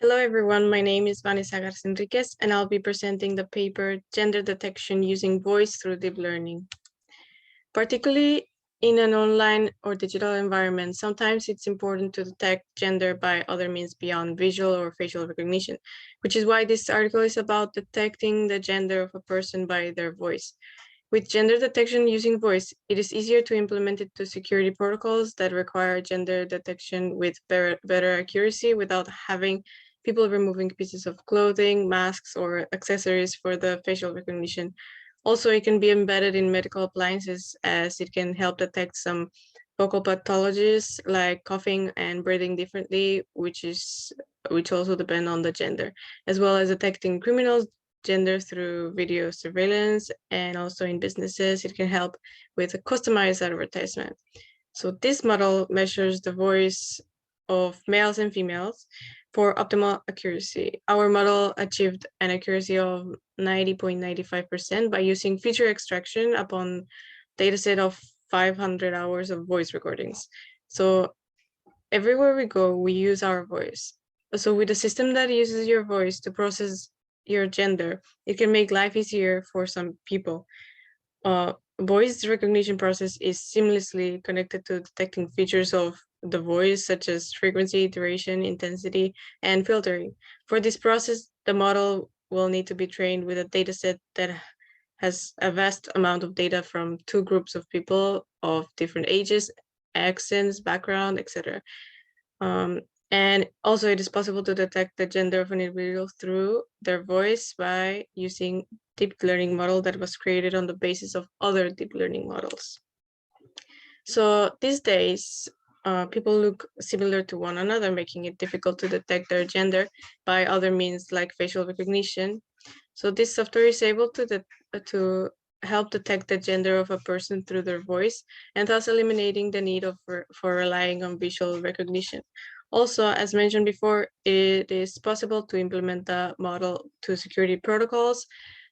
Hello everyone, my name is Vanessa Enriquez and I'll be presenting the paper Gender Detection Using Voice Through Deep Learning. Particularly in an online or digital environment, sometimes it's important to detect gender by other means beyond visual or facial recognition, which is why this article is about detecting the gender of a person by their voice. With gender detection using voice, it is easier to implement it to security protocols that require gender detection with better accuracy without having people removing pieces of clothing, masks, or accessories for the facial recognition. Also, it can be embedded in medical appliances as it can help detect some vocal pathologies like coughing and breathing differently, which also depend on the gender, as well as detecting criminals gender through video surveillance, and also in businesses, it can help with a customized advertisement. So this model measures the voice of males and females for optimal accuracy. Our model achieved an accuracy of 90.95% by using feature extraction upon dataset of 500 hours of voice recordings. So everywhere we go, we use our voice. So with a system that uses your voice to process your gender, it can make life easier for some people. Voice recognition process is seamlessly connected to detecting features of the voice, such as frequency, duration, intensity, and filtering. For this process, the model will need to be trained with a dataset that has a vast amount of data from two groups of people of different ages, accents, background, etc. And also it is possible to detect the gender of an individual through their voice by using deep learning model that was created on the basis of other deep learning models. So these days, people look similar to one another, making it difficult to detect their gender by other means like facial recognition. So this software is able to help detect the gender of a person through their voice, and thus eliminating the need for relying on visual recognition. Also, as mentioned before, it is possible to implement the model to security protocols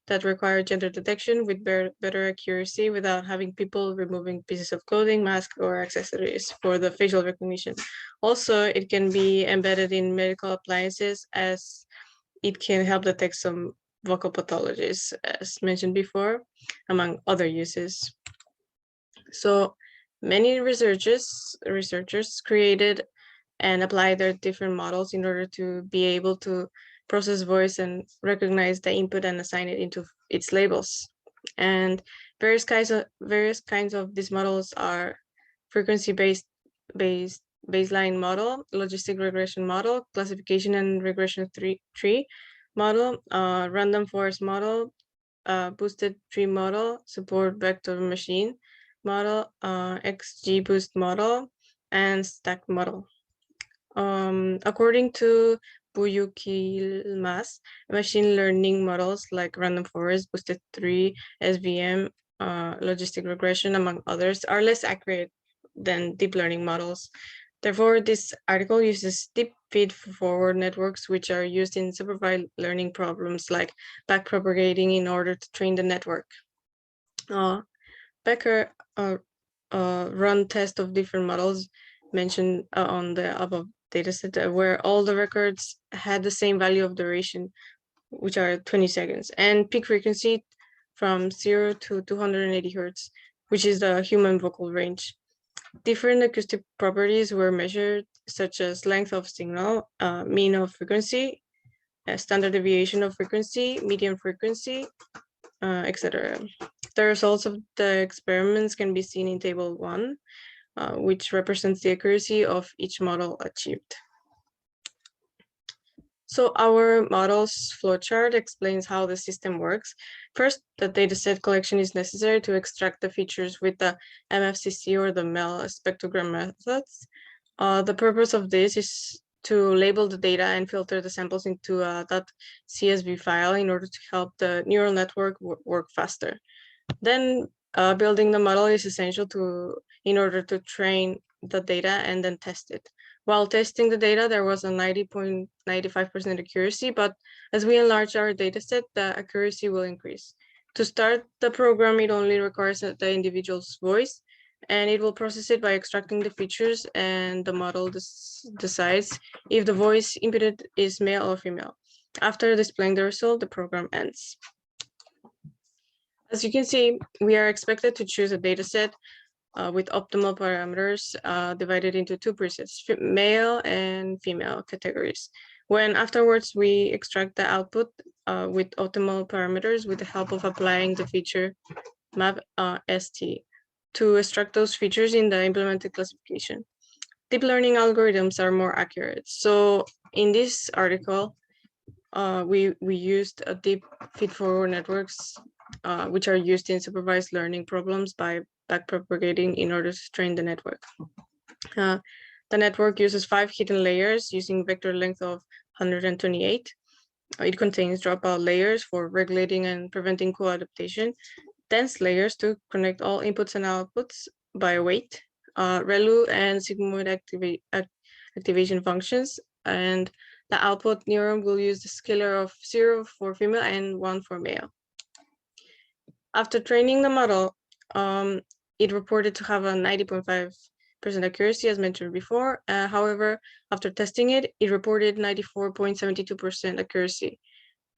that require gender detection with better accuracy without having people removing pieces of clothing, masks, or accessories for the facial recognition. Also, it can be embedded in medical appliances as it can help detect some vocal pathologies, as mentioned before, among other uses. So many researchers created and apply their different models in order to be able to process voice and recognize the input and assign it into its labels. And various kinds of these models are frequency-based baseline model, logistic regression model, classification and regression tree model, random forest model, boosted tree model, support vector machine model, XGBoost model, and stack model. According to Buyukilmas, machine learning models like random forest, boosted tree, SVM, logistic regression, among others, are less accurate than deep learning models. Therefore, this article uses deep feed-forward networks, which are used in supervised learning problems like backpropagating in order to train the network. Becker run tests of different models mentioned on the above dataset where all the records had the same value of duration, which are 20 seconds, and peak frequency from 0 to 280 hertz, which is the human vocal range. Different acoustic properties were measured, such as length of signal, mean of frequency, standard deviation of frequency, median frequency, etc. The results of the experiments can be seen in table 1, which represents the accuracy of each model achieved. So our model's flowchart explains how the system works. First, the dataset collection is necessary to extract the features with the MFCC or the MEL spectrogram methods. The purpose of this is to label the data and filter the samples into a .csv file in order to help the neural network work faster. Then building the model is essential in order to train the data and then test it. While testing the data, there was a 90.95% accuracy, but as we enlarge our dataset, the accuracy will increase. To start the program, it only requires the individual's voice. and it will process it by extracting the features, and the model decides if the voice inputted is male or female. After displaying the result, the program ends. As you can see, we are expected to choose a dataset with optimal parameters divided into two presets, male and female categories. When afterwards we extract the output with optimal parameters with the help of applying the feature map ST to extract those features in the implemented classification. Deep learning algorithms are more accurate. So in this article, we used a deep feed-forward networks, which are used in supervised learning problems by backpropagating in order to train the network. The network uses 5 hidden layers using vector length of 128. It contains dropout layers for regulating and preventing co-adaptation, dense layers to connect all inputs and outputs by weight, ReLU and sigmoid activation functions, and the output neuron will use the scalar of 0 for female and 1 for male. After training the model, it reported to have a 90.5% accuracy, as mentioned before. However, after testing it, it reported 94.72% accuracy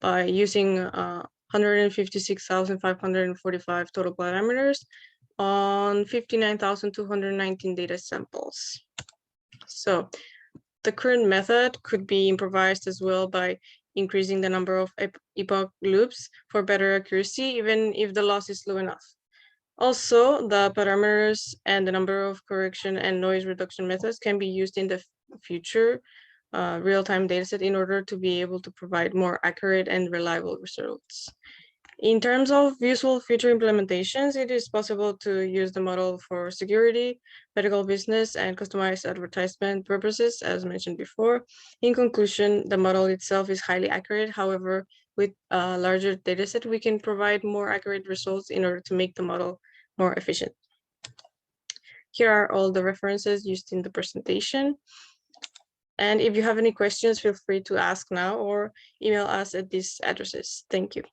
by using 156,545 total parameters on 59,219 data samples. So the current method could be improvised as well by increasing the number of epoch loops for better accuracy, even if the loss is low enough. Also, the parameters and the number of correction and noise reduction methods can be used in the future real-time dataset in order to be able to provide more accurate and reliable results. In terms of useful future implementations, it is possible to use the model for security, medical business, and customized advertisement purposes, as mentioned before. In conclusion, the model itself is highly accurate. However, with a larger dataset, we can provide more accurate results in order to make the model more efficient. Here are all the references used in the presentation. And if you have any questions, feel free to ask now or email us at these addresses. Thank you.